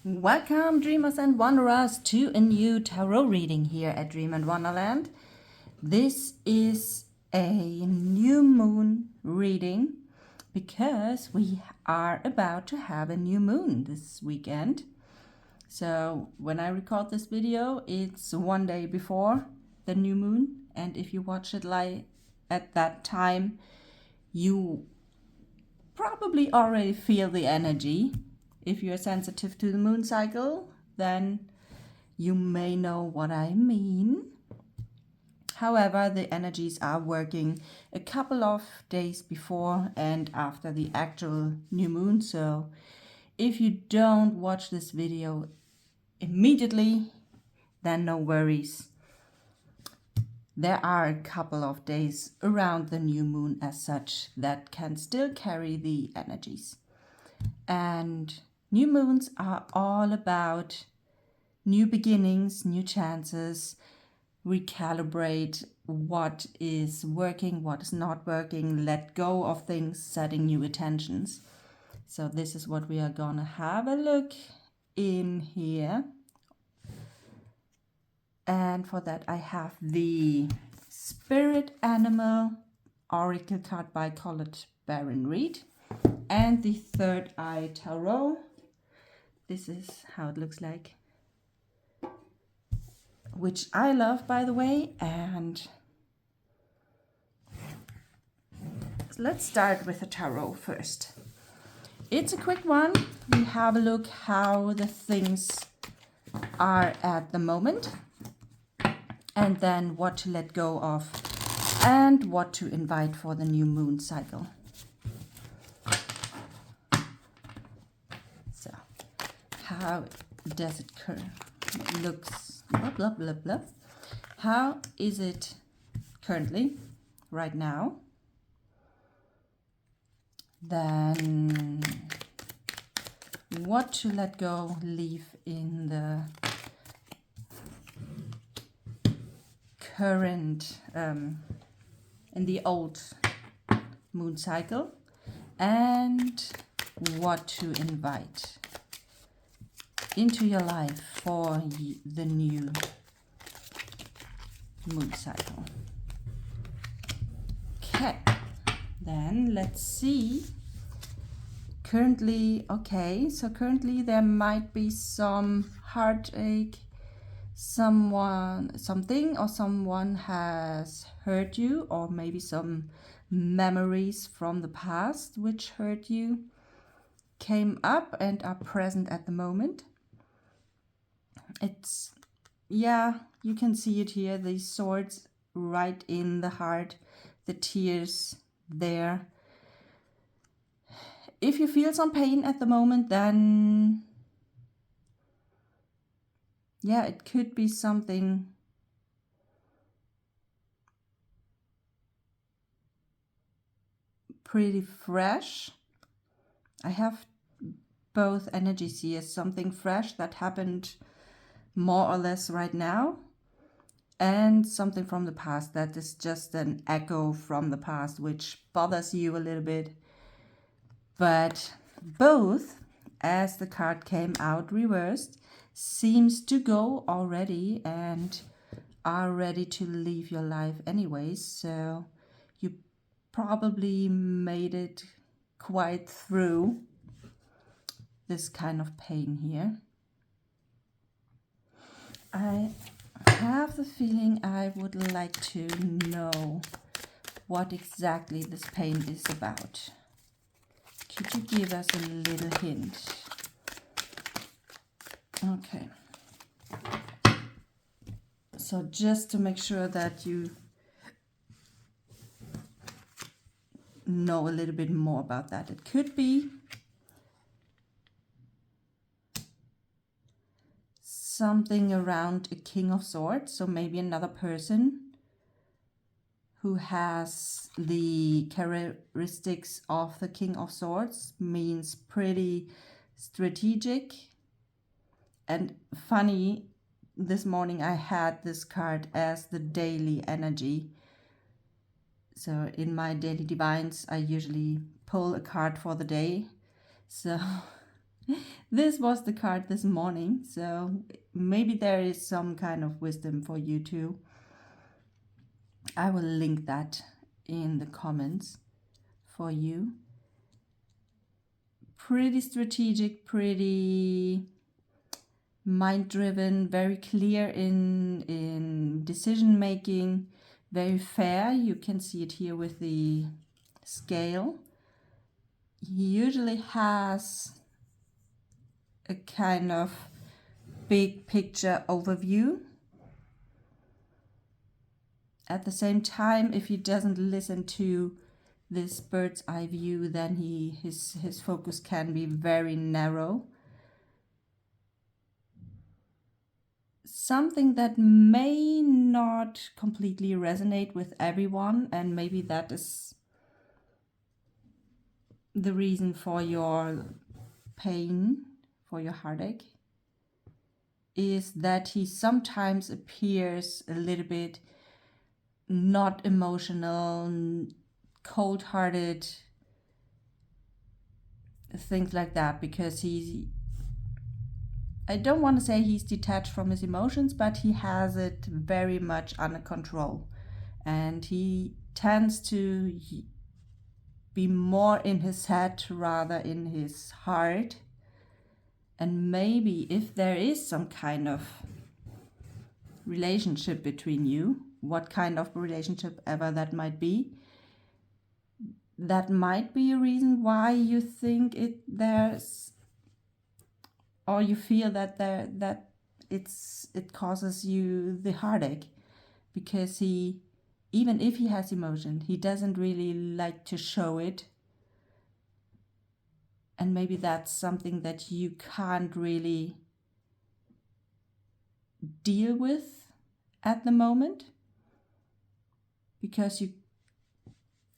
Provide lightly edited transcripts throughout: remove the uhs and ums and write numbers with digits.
Welcome, dreamers and wanderers, to a new tarot reading here at Dream and Wonderland. This is a new moon reading because we are about to have a new moon this weekend. So when I record this video, it's one day before the new moon, and if you watch it live at that time, you probably already feel the energy. If you're sensitive to the moon cycle, then you may know what I mean. However, the energies are working a couple of days before and after the actual new moon. So if you don't watch this video immediately, then no worries. There are a couple of days around the new moon as such that can still carry the energies. And new moons are all about new beginnings, new chances, recalibrate what is working, what is not working, let go of things, setting new intentions. So this is what we are gonna have a look in here. And for that I have the Spirit Animal Oracle card by Colette Baron Reed and the Third Eye Tarot. This is how it looks like, which I love, by the way. And let's start with the tarot first. It's a quick one. We have a look how the things are at the moment, and then what to let go of and what to invite for the new moon cycle. So how does it looks blah blah blah blah. How is it currently right now? Then what to let go, leave in the current in the old moon cycle, and what to invite into your life for the new moon cycle. Okay, then let's see. Currently, okay, so currently there might be some heartache, something or someone has hurt you, or maybe some memories from the past which hurt you came up and are present at the moment. It's, yeah, you can see it here, these swords right in the heart, the tears there. If you feel some pain at the moment, then yeah, it could be something pretty fresh. I have both energies here, something fresh that happened more or less right now, and something from the past that is just an echo from the past which bothers you a little bit. But both, as the card came out reversed, seems to go already and are ready to leave your life anyways. So you probably made it quite through this kind of pain here. I have the feeling I would like to know what exactly this pain is about. Could you give us a little hint? Okay. So just to make sure that you know a little bit more about that, it could be something around a King of Swords, so maybe another person who has the characteristics of the King of Swords, means pretty strategic. And funny, this morning I had this card as the daily energy. So in my daily divines, I usually pull a card for the day. So This was the card this morning, so maybe there is some kind of wisdom for you too. I will link that in the comments for you. Pretty strategic, pretty mind-driven, very clear in decision making, very fair. You can see it here with the scale. He usually has a kind of big picture overview. At the same time, if he doesn't listen to this bird's eye view, then his focus can be very narrow. Something that may not completely resonate with everyone, and maybe that is the reason for your pain, for your heartache, is that he sometimes appears a little bit not emotional, cold-hearted, things like that, because I don't want to say he's detached from his emotions, but he has it very much under control. And he tends to be more in his head rather in his heart. And maybe if there is some kind of relationship between you, what kind of relationship ever that might be, that might be a reason why you think there's, or you feel that it causes you the heartache, because even if he has emotion, he doesn't really like to show it. And maybe that's something that you can't really deal with at the moment, because you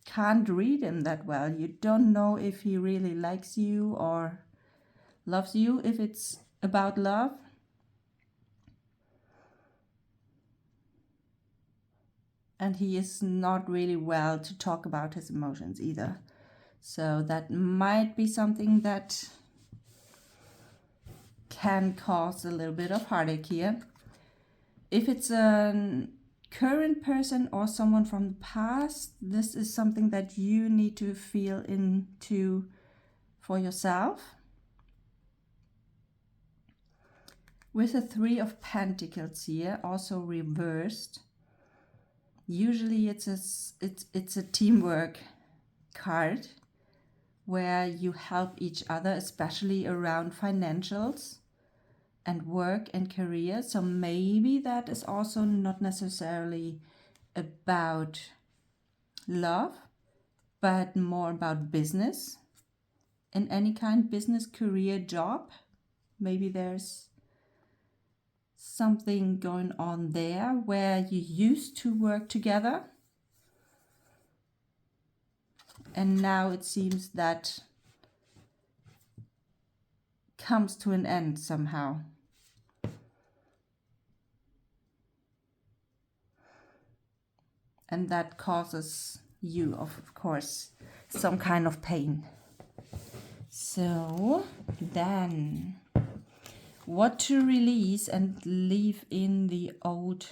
can't read him that well. You don't know if he really likes you or loves you, if it's about love. And he is not really well to talk about his emotions either. So that might be something that can cause a little bit of heartache here. If it's a current person or someone from the past, this is something that you need to feel into for yourself. With the Three of Pentacles here, also reversed, usually it's a teamwork card where you help each other, especially around financials and work and career. So maybe that is also not necessarily about love, but more about business, in any kind, business, career, job. Maybe there's something going on there where you used to work together, and now it seems that comes to an end somehow. And that causes you, of course, some kind of pain. So then, what to release and leave in the old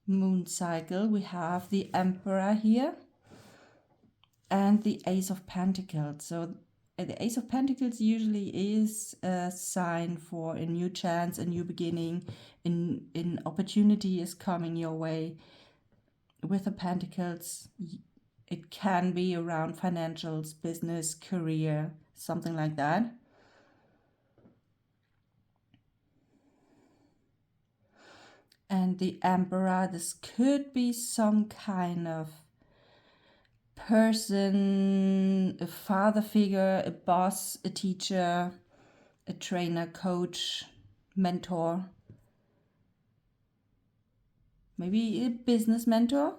moon cycle? We have the Emperor here and the Ace of Pentacles. So the Ace of Pentacles usually is a sign for a new chance, a new beginning, an opportunity is coming your way. With the Pentacles, it can be around financials, business, career, something like that. And the Emperor, this could be some kind of person, a father figure, a boss, a teacher, a trainer, coach, mentor. Maybe a business mentor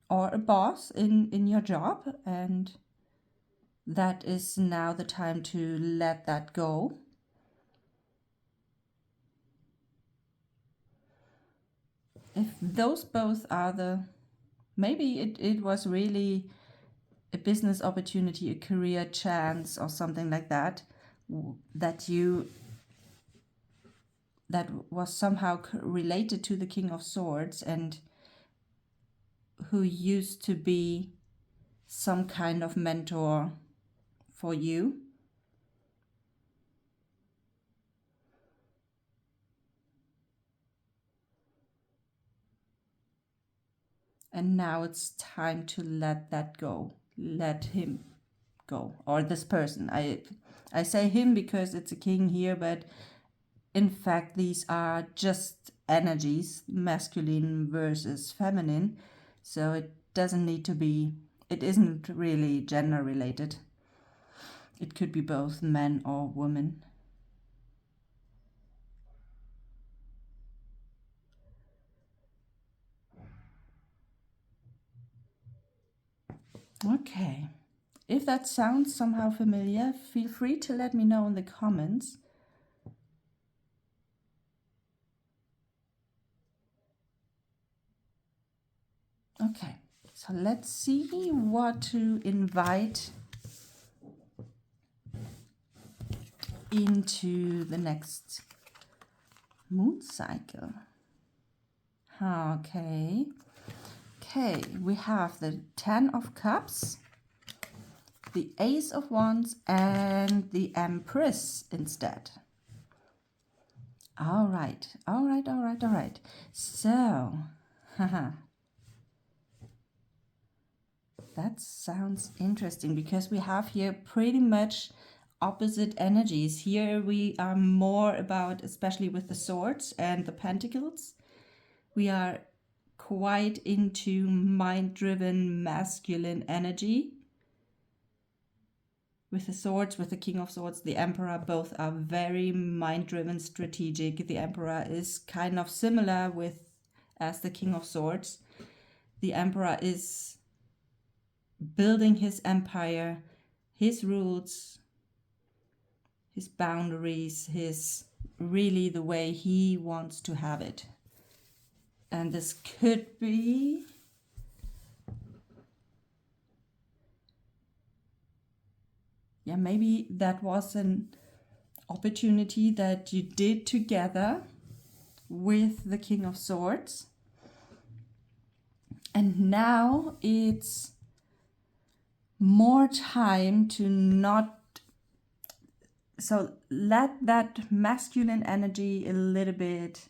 or a boss in your job, and that is now the time to let that go. If those both are maybe it was really a business opportunity, a career chance, or something like that, that was somehow related to the King of Swords, and who used to be some kind of mentor for you. And now it's time to let that go. Let him go, or this person. I say him because it's a king here, but in fact these are just energies, masculine versus feminine. So it doesn't need to be, it isn't really gender related. It could be both man or woman. Okay. If that sounds somehow familiar, feel free to let me know in the comments. Okay, so let's see what to invite into the next moon cycle. Okay. Okay, we have the 10 of Cups, the Ace of Wands, and the Empress instead. All right. So, that sounds interesting because we have here pretty much opposite energies. Here we are more about, especially with the swords and the pentacles, we are quite into mind-driven masculine energy. With the swords, with the King of Swords, the Emperor, both are very mind-driven, strategic. The Emperor is kind of similar as the King of Swords. The Emperor is building his empire, his rules, his boundaries, his really the way he wants to have it. And this could be maybe that was an opportunity that you did together with the King of Swords. And now it's more time to not, so let that masculine energy a little bit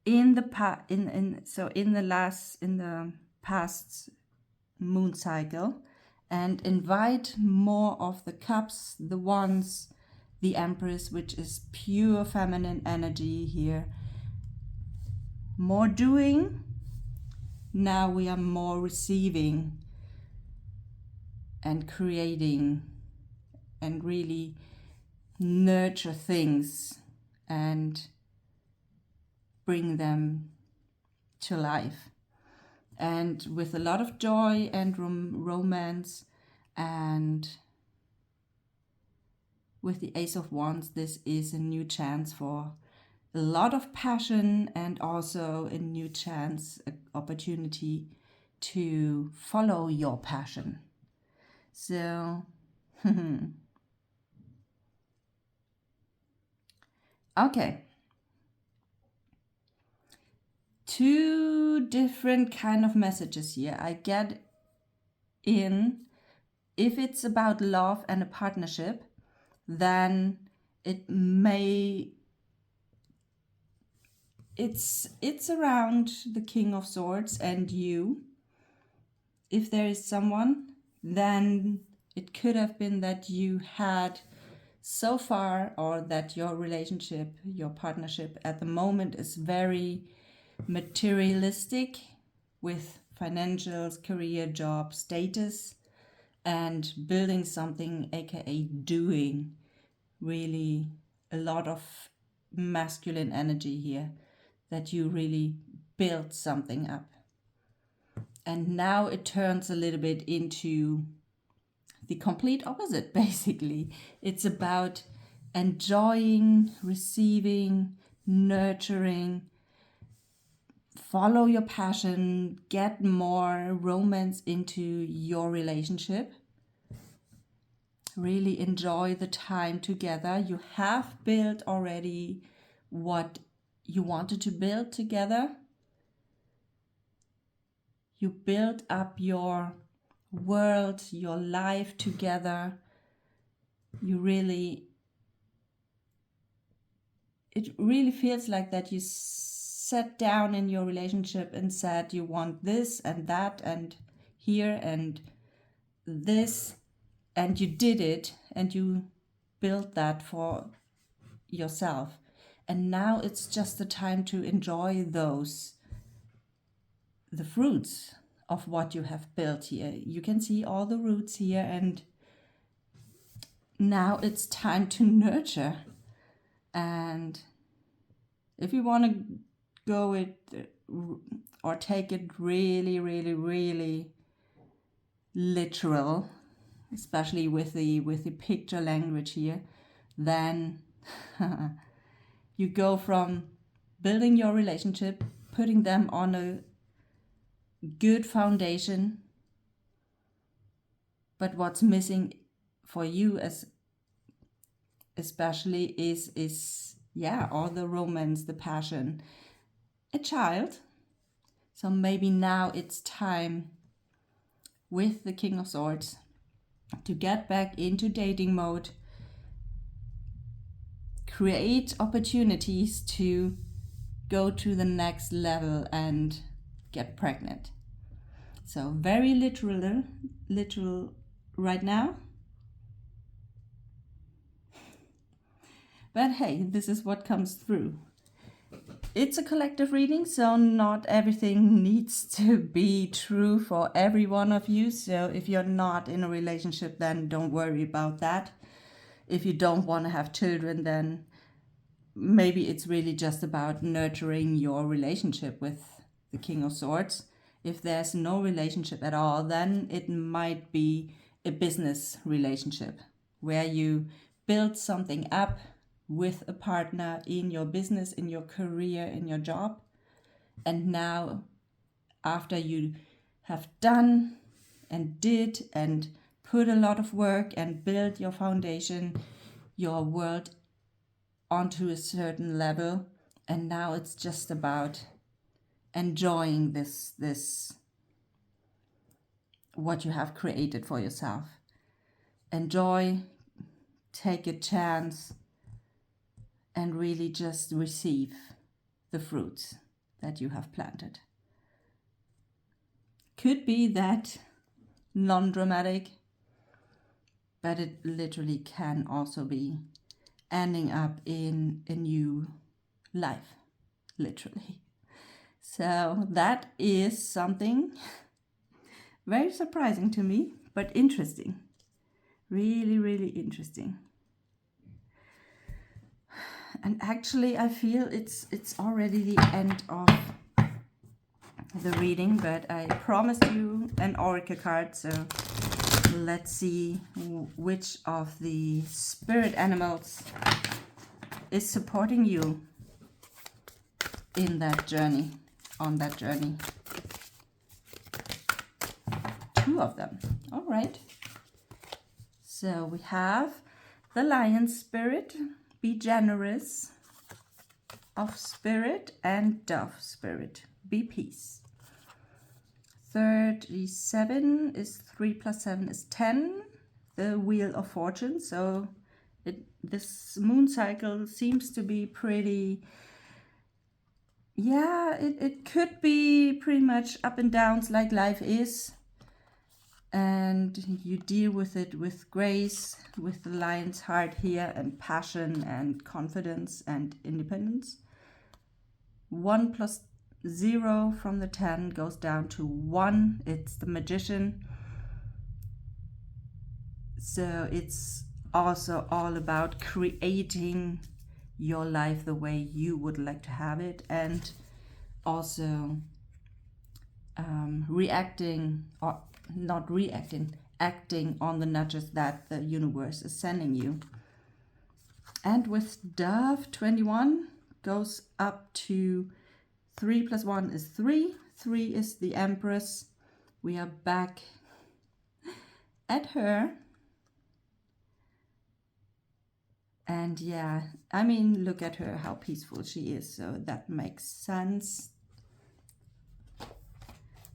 in the past moon cycle, and invite more of the Cups, the Wands, the Empress, which is pure feminine energy here. More doing. Now we are more receiving and creating and really nurture things and bring them to life. And with a lot of joy and romance, and with the Ace of Wands, this is a new chance for a lot of passion, and also a new chance, an opportunity to follow your passion. So, okay. Two different kind of messages here. I get in, if it's about love and a partnership, then it's around the King of Swords and you. If there is someone, then it could have been that you had so far, or that your relationship, your partnership at the moment is very materialistic, with financials, career, job, status, and building something, aka doing. Really a lot of masculine energy here, that you really build something up. And now it turns a little bit into the complete opposite, basically. It's about enjoying, receiving, nurturing, follow your passion, get more romance into your relationship. Really enjoy the time together. You have built already what you wanted to build together. You build up your world, your life together. It really feels like that you sat down in your relationship and said you want this and that and here and this, and you did it, and you built that for yourself. And now it's just the time to enjoy the fruits of what you have built here. You can see all the roots here, and now it's time to nurture. And if you want to go it or take it really, really, really literal, especially with the picture language here, then you go from building your relationship, putting them on a good foundation, but what's missing for you as especially is all the romance, the passion, a child. So maybe now it's time with the King of Swords to get back into dating mode, create opportunities to go to the next level and get pregnant. So very literal right now. But hey, this is what comes through. It's a collective reading, so not everything needs to be true for every one of you. So if you're not in a relationship, then don't worry about that. If you don't want to have children, then maybe it's really just about nurturing your relationship with the King of Swords. If there's no relationship at all, then it might be a business relationship where you build something up with a partner in your business, in your career, in your job. And now, after you have done and did and put a lot of work and built your foundation, your world onto a certain level, and now it's just about enjoying this what you have created for yourself. Enjoy, take a chance, and really just receive the fruits that you have planted. Could be that non-dramatic, but it literally can also be ending up in a new life, literally. So that is something very surprising to me, but interesting. Really, really interesting. And actually, I feel it's already the end of the reading, but I promised you an oracle card, so let's see which of the spirit animals is supporting you in that journey, on that journey. 2 of them. All right. So we have the lion spirit, be generous of spirit, and dove spirit, be peace. 37 is 3 plus 7 is 10, the wheel of fortune. So this moon cycle seems to be pretty, it could be pretty much up and downs like life is. And you deal with it with grace, with the lion's heart here, and passion and confidence and independence. 1 plus 0 from the 10 goes down to 1. It's the magician. So it's also all about creating your life the way you would like to have it, and also acting on the nudges that the universe is sending you. And with dove, 21 goes up to 3 plus 1 is 3. 3 is the Empress. We are back at her. And yeah, I mean, look at her, how peaceful she is. So that makes sense.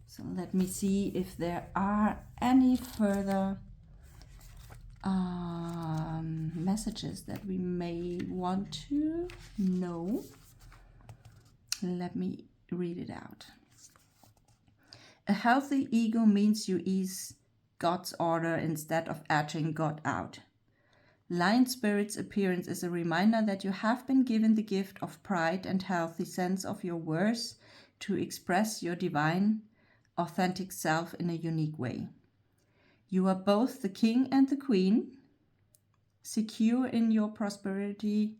So let me see if there are any further messages that we may want to know. Let me read it out. A healthy ego means you ease God's order instead of edging God out. Lion Spirit's appearance is a reminder that you have been given the gift of pride and healthy sense of your worth to express your divine, authentic self in a unique way. You are both the king and the queen, secure in your prosperity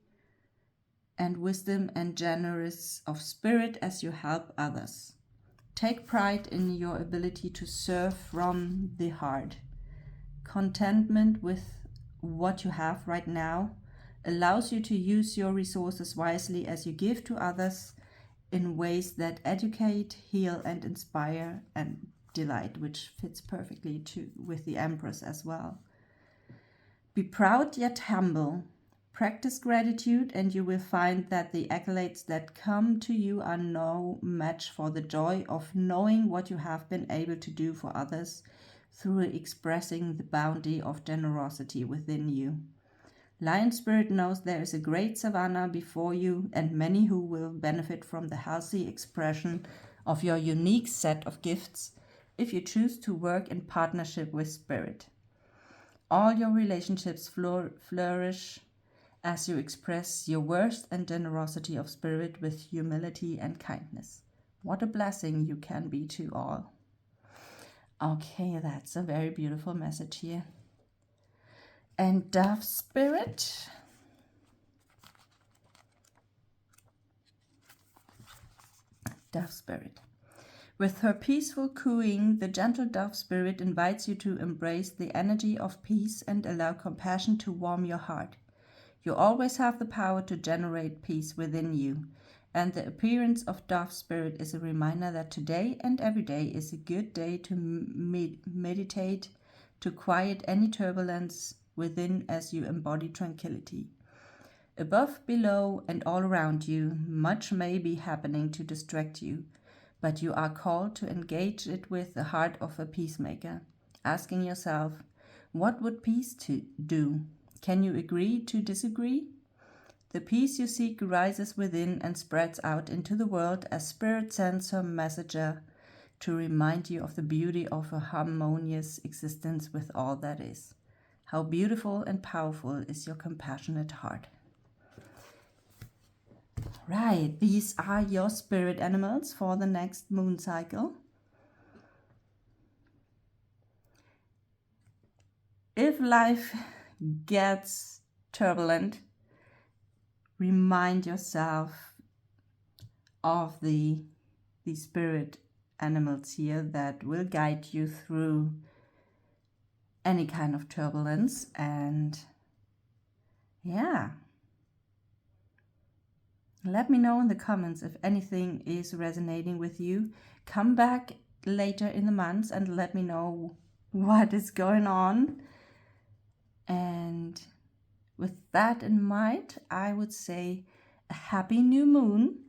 and wisdom and generous of spirit as you help others. Take pride in your ability to serve from the heart. Contentment with what you have right now allows you to use your resources wisely as you give to others in ways that educate, heal, and inspire and delight, which fits perfectly with the Empress as well. Be proud yet humble. Practice gratitude and you will find that the accolades that come to you are no match for the joy of knowing what you have been able to do for others through expressing the bounty of generosity within you. Lion Spirit knows there is a great savannah before you and many who will benefit from the healthy expression of your unique set of gifts if you choose to work in partnership with Spirit. All your relationships flourish as you express your worth and generosity of spirit with humility and kindness. What a blessing you can be to all. Okay, that's a very beautiful message here. And Dove Spirit. Dove Spirit. With her peaceful cooing, the gentle Dove Spirit invites you to embrace the energy of peace and allow compassion to warm your heart. You always have the power to generate peace within you, and the appearance of Dove Spirit is a reminder that today and every day is a good day to meditate, to quiet any turbulence within as you embody tranquility. Above, below, and all around you, much may be happening to distract you, but you are called to engage it with the heart of a peacemaker, asking yourself, what would peace do? Can you agree to disagree? The peace you seek rises within and spreads out into the world as Spirit sends her messenger to remind you of the beauty of a harmonious existence with all that is. How beautiful and powerful is your compassionate heart. Right, these are your spirit animals for the next moon cycle. If life gets turbulent, remind yourself of the spirit animals here that will guide you through any kind of turbulence. And yeah, let me know in the comments if anything is resonating with you. Come back later in the month and let me know what is going on. And with that in mind, I would say a happy new moon,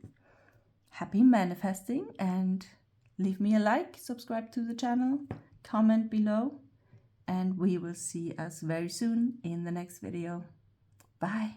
happy manifesting, and leave me a like, subscribe to the channel, comment below, and we will see us very soon in the next video. Bye.